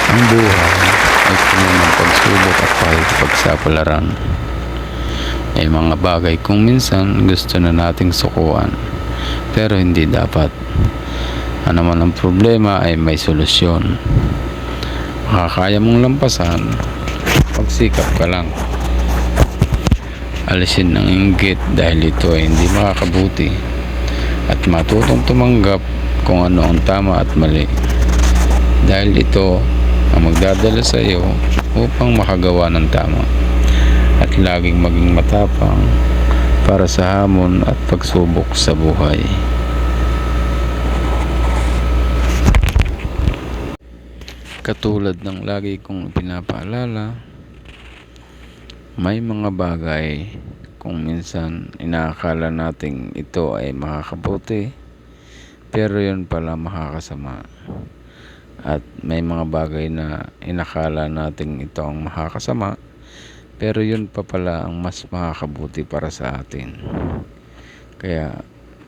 Ang buhay ay puno ng pagsubok at pakikipagsapalaran. May mga bagay kung minsan gusto na nating sukuan, pero hindi dapat. Ano man ang problema ay may solusyon. Makakaya mong lampasan, pagsikap ka lang. Alisin ng inggit dahil ito ay hindi makakabuti, at matutong tumanggap kung ano ang tama at mali, dahil ito ang magdadala sa iyo upang makagawa ng tama, at laging maging matapang para sa hamon at pagsubok sa buhay. Katulad ng lagi kong pinapaalala, may mga bagay kung minsan inaakala nating ito ay makakabuti, pero yun pala makakasama. At may mga bagay na inakala nating ito ang makakasama, pero yun pa pala ang mas makakabuti para sa atin. Kaya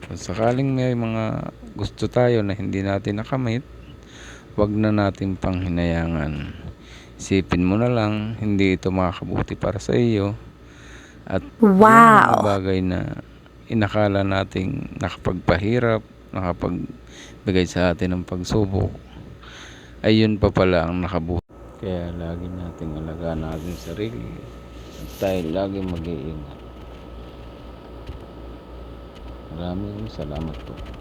kung sakaling may mga gusto tayo na hindi natin nakamit, wag na natin panghinayangan. Isipin mo na lang, hindi ito makakabuti para sa iyo. At yung mga bagay na inakala nating nakapagpahirap, nakapagbigay sa atin ng pagsubok, ay yun pa pala ang nakabuti. Kaya lagi nating alagaan natin sarili at tayo lagi mag-iingat. Maraming salamat po.